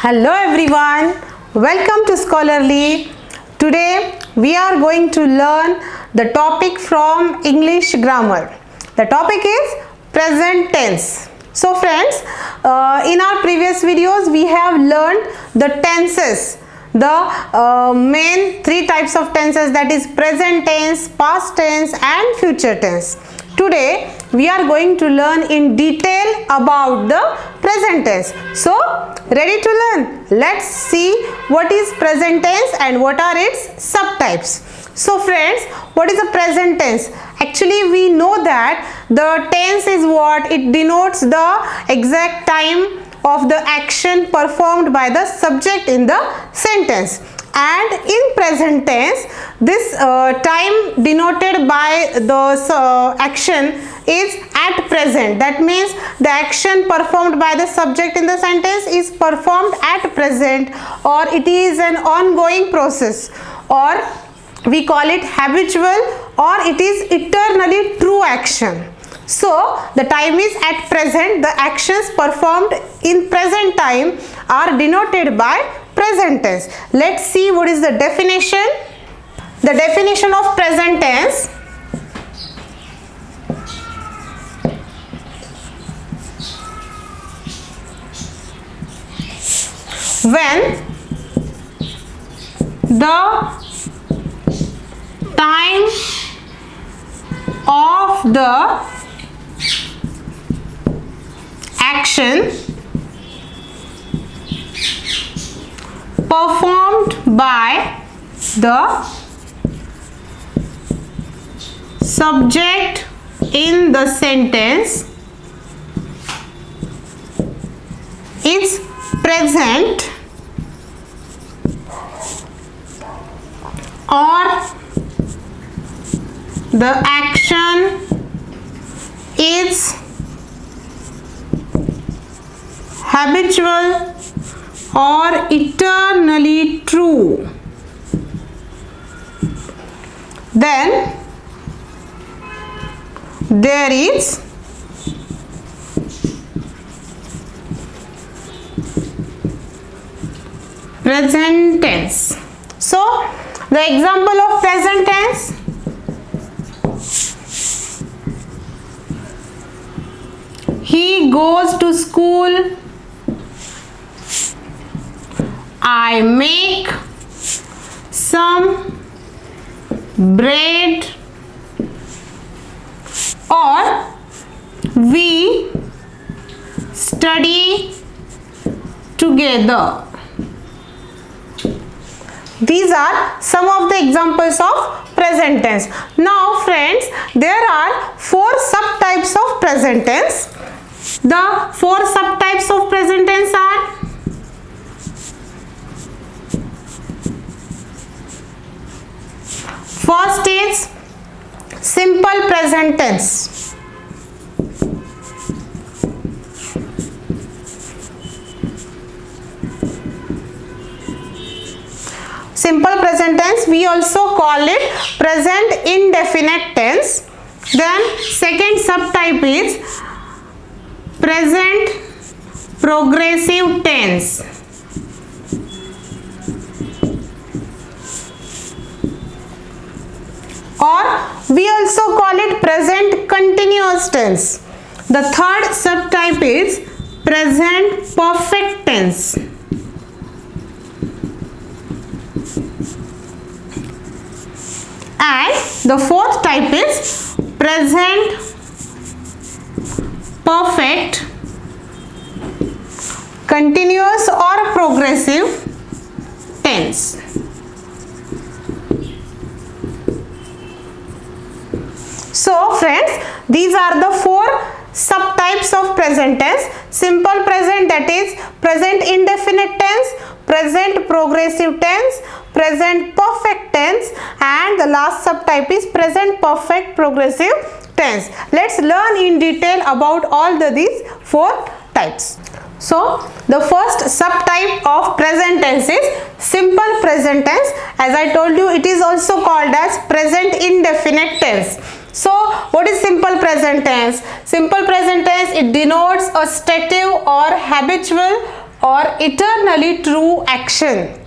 Hello everyone, welcome to Scholarly. Today we are going to learn the topic from English grammar. The topic is present tense. So friends, in our previous videos we have learned the tenses, the main three types of tenses, that is present tense, past tense and future tense. Today we are going to learn in detail about the present tense. So ready to learn? Let's see what is present tense and what are its subtypes. So friends, what is a present tense? Actually we know that the tense is what? It denotes the exact time of the action performed by the subject in the sentence. And in present tense, this time denoted by the action is at present. That means the action performed by the subject in the sentence is performed at present, or it is an ongoing process, or we call it habitual, or it is eternally true action. So the time is at present. The actions performed in present time are denoted by present tense. Let's see what is the definition. The definition of present tense. When the time of the action performed by the subject in the sentence is present, or the action is habitual or eternally true, then there is present tense. So the example of present tense: he goes to school, I make some bread, or we study together. These are some of the examples of present tense. Now friends, there are four subtypes of present tense. The four subtypes of present tense are: first is simple present tense. Simple present tense, we also call it present indefinite tense. Then second subtype is present progressive tense. Or we also call it present continuous tense. The third subtype is present perfect tense. And the fourth type is present perfect continuous or progressive tense. So friends, these are the four subtypes of present tense. Simple present, that is present indefinite tense, present progressive tense, present perfect tense, and the last subtype is present perfect progressive tense. Let's learn in detail about all these four types. So the first subtype of present tense is simple present tense. As I told you, it is also called as present indefinite tense. So what is simple present tense? Simple present tense, it denotes a stative or habitual or eternally true action.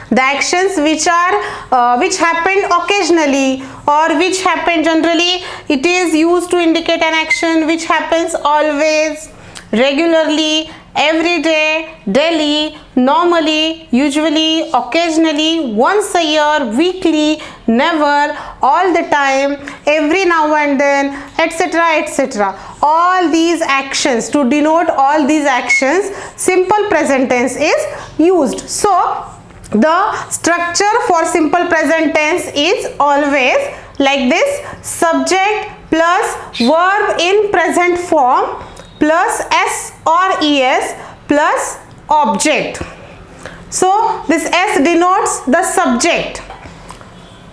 The actions which happen occasionally or which happen generally, it is used to indicate an action which happens always, regularly, every day, daily, normally, usually, occasionally, once a year, weekly, never, all the time, every now and then, etc., etc. All these actions, to denote all these actions, simple present tense is used. So the structure for simple present tense is always like this: subject plus verb in present form plus s or es plus object. So this s denotes the subject,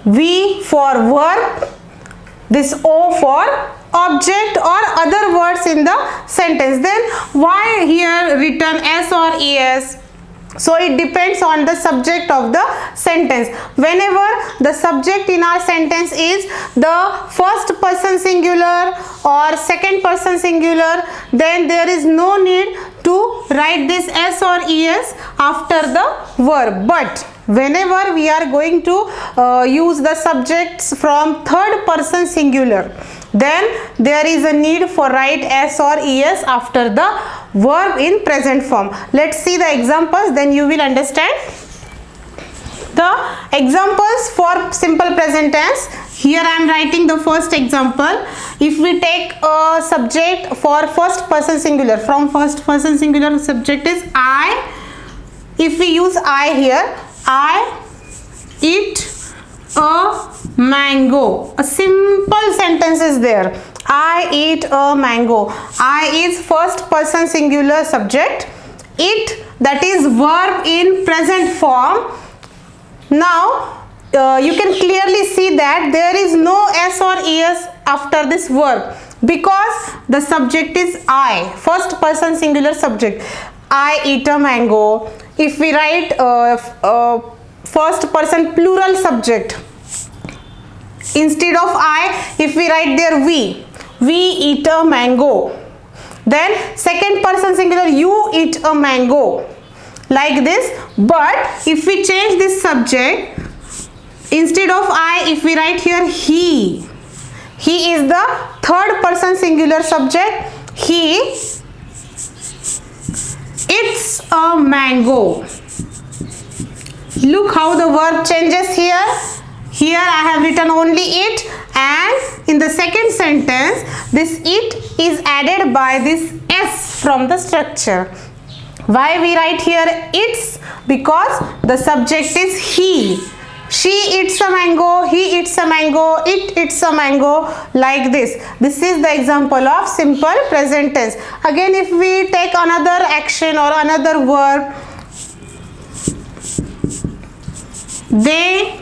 v for verb, this o for object or other words in the sentence. Then why here written s or es? So it depends on the subject of the sentence. Whenever the subject in our sentence is the first person singular or second person singular, then there is no need to write this s or es after the verb. But whenever we are going to use the subjects from third person singular, then there is a need for write s or es after the verb in present form. Let's see the examples, then you will understand. The examples for simple present tense. Here I am writing the first example. If we take a subject for first person singular, from first person singular, subject is I. If we use I here, I eat a mango. A simple sentence is there. I eat a mango. I is first person singular subject. Eat, that is verb in present form. Now you can clearly see that there is no s or es after this verb because the subject is I, first person singular subject. I eat a mango. If we write first person plural subject, instead of I, if we write there we eat a mango. Then second person singular, you eat a mango, like this. But if we change this subject, instead of I, if we write here he is the third person singular subject. He eats a mango. Look how the verb changes here. Here I have written only it, and in the second sentence this it is added by this s from the structure. Why we write here its? Because the subject is he. She eats a mango, he eats a mango, it eats a mango, like this. This is the example of simple present tense. Again, if we take another action or another verb, they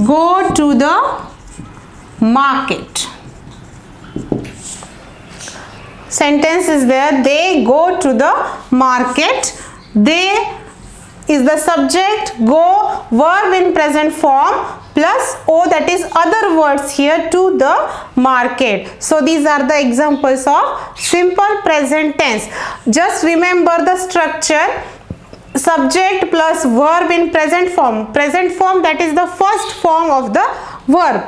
go to the market. Sentence is there, they go to the market. They is the subject, go verb in present form plus o, that is other words here, to the market. So these are the examples of simple present tense. Just remember the structure: subject plus verb in present form. Present form, that is the first form of the verb.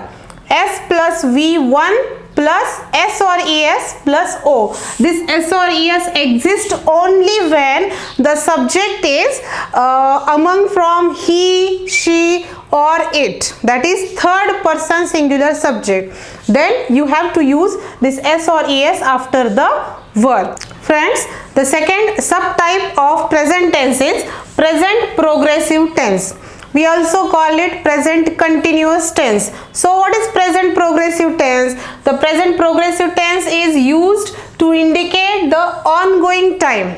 S plus V1 plus S or ES plus O. This S or ES exists only when the subject is among from he, she or it. That is third person singular subject. Then you have to use this S or ES after the verb. Friends, the second subtype of present tense is present progressive tense. We also call it present continuous tense. So what is present progressive tense? The present progressive tense is used to indicate the ongoing time.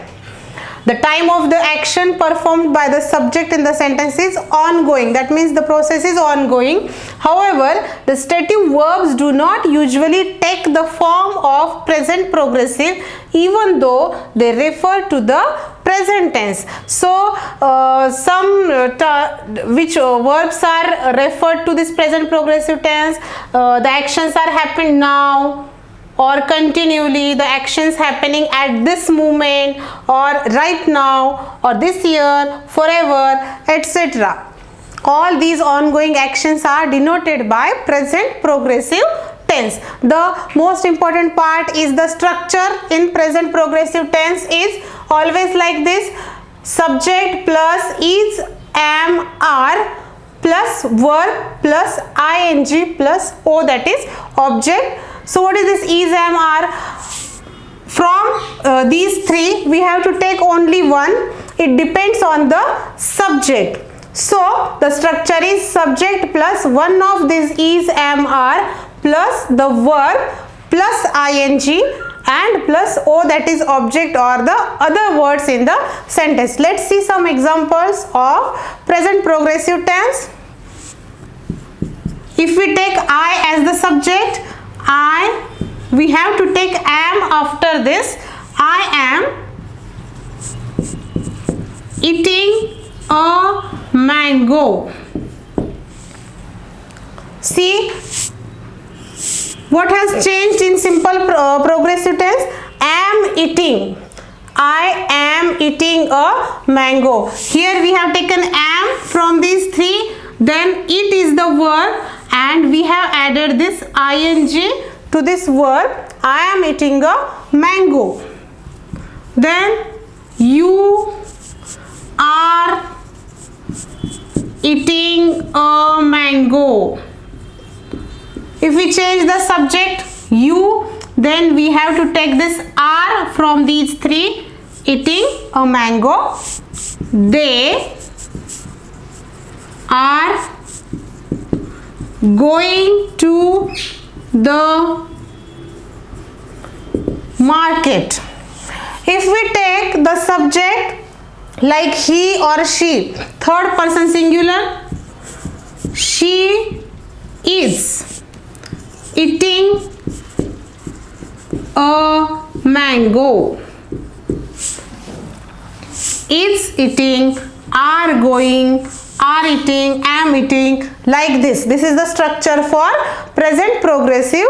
The time of the action performed by the subject in the sentence is ongoing. That means the process is ongoing. However, the stative verbs do not usually take the form of present progressive, even though they refer to the present tense. So which verbs are referred to this present progressive tense? The actions are happened now, or continually, the actions happening at this moment or right now or this year, forever, etc. All these ongoing actions are denoted by present progressive tense. The most important part is the structure in present progressive tense is always like this: subject plus is, am, are plus verb plus ing plus o, that is object. So what is this is, am, are? From these three we have to take only one. It depends on the subject. So the structure is subject plus one of these is, am, are plus the verb plus ing and plus o, that is object or the other words in the sentence. Let's see some examples of present progressive tense. If we take I as the subject, we have to take am after this. I am eating a mango. See what has changed in simple progressive tense? Am eating. I am eating a mango. Here we have taken am from these three, then it is the verb and we have added this ing to this verb. I am eating a mango. Then you are eating a mango. If we change the subject you, then we have to take this are from these three, eating a mango. They are going to the market. If we take the subject like he or she, third person singular, she is eating a mango. Is eating, are going, are eating, am eating, like this. This is the structure for present progressive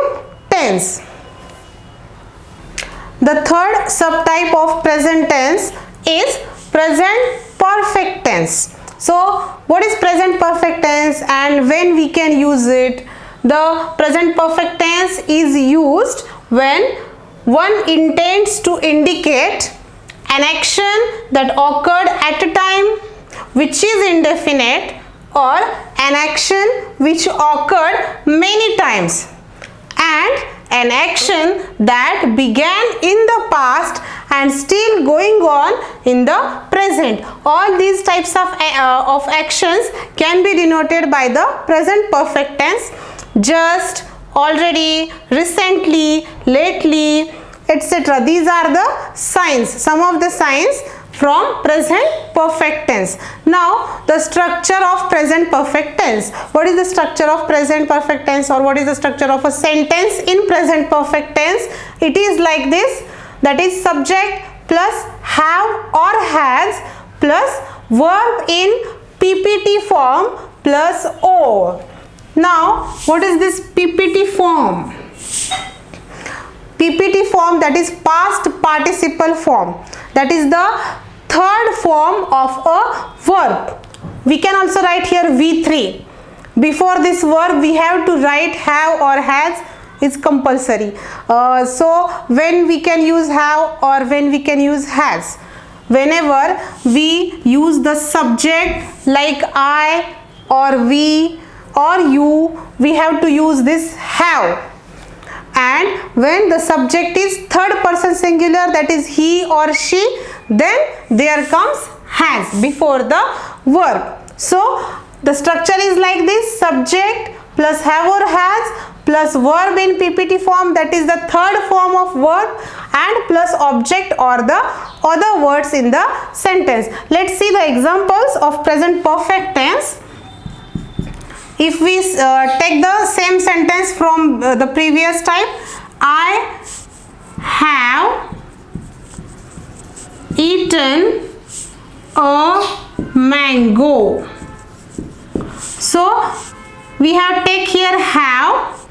tense. The third subtype of present tense is present perfect tense. So what is present perfect tense and when we can use it? The present perfect tense is used when one intends to indicate an action that occurred at a time which is indefinite or an action which occurred many times and an action that began in the past and still going on in the present. All these types of actions can be denoted by the present perfect tense: just, already, recently, lately, etc. These are the signs, some of the signs from present perfect tense. Now the structure of present perfect tense. What is the structure of present perfect tense, or what is the structure of a sentence in present perfect tense? It is like this, that is subject plus have or has plus verb in PPT form plus o. Now what is this PPT form? PPT form, that is past participle form, that is the third form of a verb. We can also write here V3. Before this verb we have to write have or has, is compulsory. So when we can use have or when we can use has? Whenever we use the subject like I or we or you, we have to use this have. And when the subject is third person singular, that is he or she, then there comes has before the verb. So the structure is like this: subject plus have or has plus verb in PPT form, that is the third form of verb, and plus object or the other words in the sentence. Let's see the examples of present perfect tense. If we take the same sentence from the previous type, I have eaten a mango. So we have take here have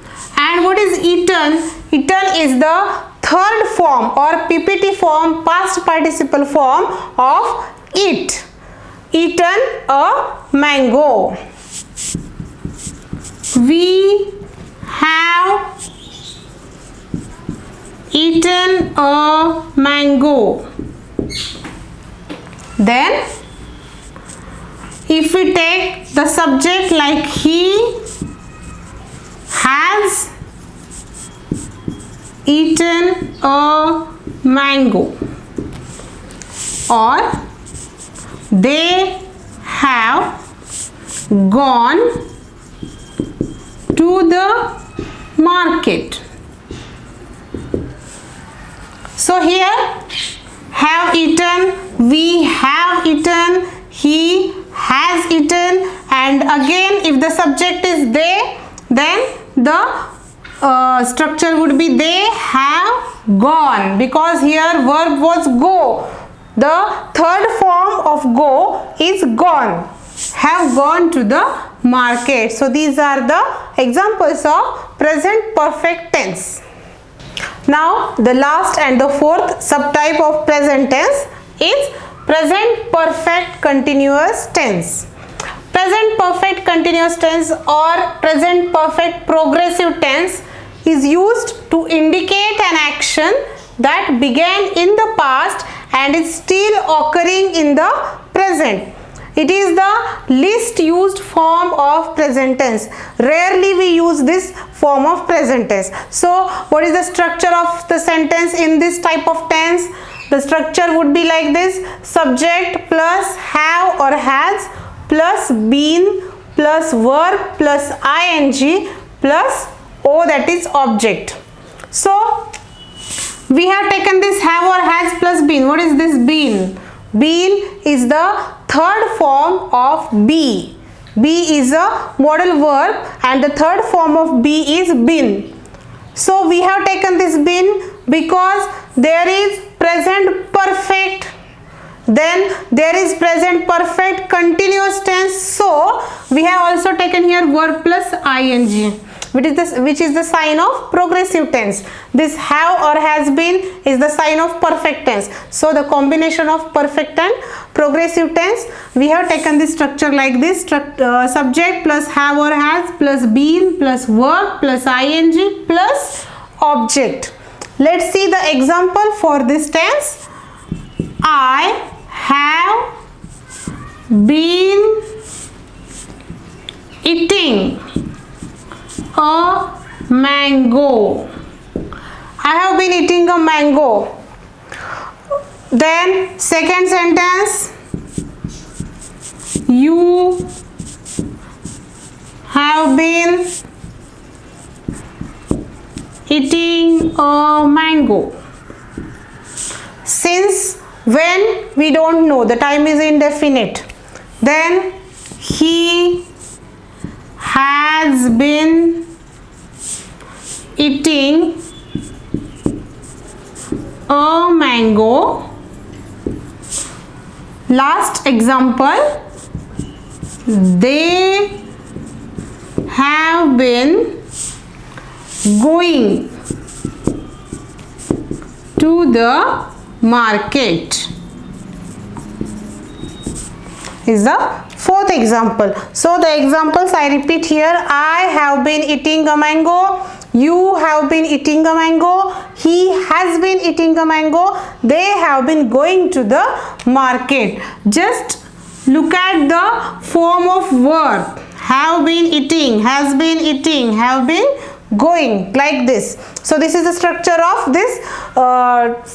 And what is eaten? Eaten is the third form or PPT form, past participle form of eat. Eaten a mango. We have eaten a mango. Then if we take the subject like he has eaten a mango, or they have gone to the market. So here have eaten, we have eaten, he has eaten, and again if the subject is they, then the structure would be they have gone, because here verb was go. The third form of go is gone. Have gone to the market. So these are the examples of present perfect tense. Now the last and the fourth subtype of present tense is present perfect continuous tense. Present perfect continuous tense or present perfect progressive tense is used to indicate an action that began in the past and is still occurring in the present. It is the least used form of present tense. Rarely we use this form of present tense. So what is the structure of the sentence in this type of tense? The structure would be like this: subject plus have or has plus been plus verb plus ing plus o, that is object. So we have taken this have or has plus been. What is this been? Been is the third form of be. Be is a modal verb and the third form of be is been. So we have taken this been because there is present perfect, then there is present perfect continuous tense. So we have also taken here verb plus ing, which is the sign of progressive tense. This have or has been is the sign of perfect tense. So the combination of perfect and progressive tense, we have taken this structure like this: subject plus have or has plus been plus verb plus ing plus object. Let's see the example for this tense. I have been eating a mango. I have been eating a mango. Then second sentence, you have been eating a mango. Since when we don't know, the time is indefinite. Then he has been eating a mango. Last example, they have been going to the market is the fourth example. So the examples I repeat here: I have been eating a mango, you have been eating a mango, he has been eating a mango, they have been going to the market. Just look at the form of verb: have been eating, has been eating, have been going, like this. So this is the structure of this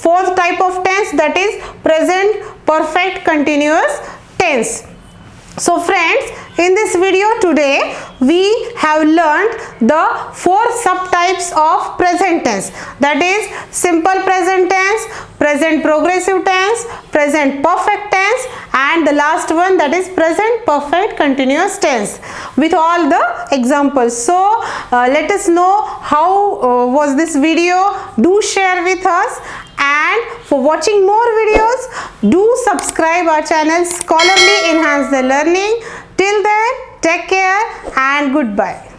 fourth type of tense, that is present perfect continuous tense. So friends, in this video today we have learned the four subtypes of present tense, that is simple present tense, present progressive tense, present perfect tense, and the last one, that is present perfect continuous tense, with all the examples. So let us know how was this video. Do share with us, and for watching more videos, do subscribe our channel Scholarly Enhance the Learning. Till then, take care and goodbye.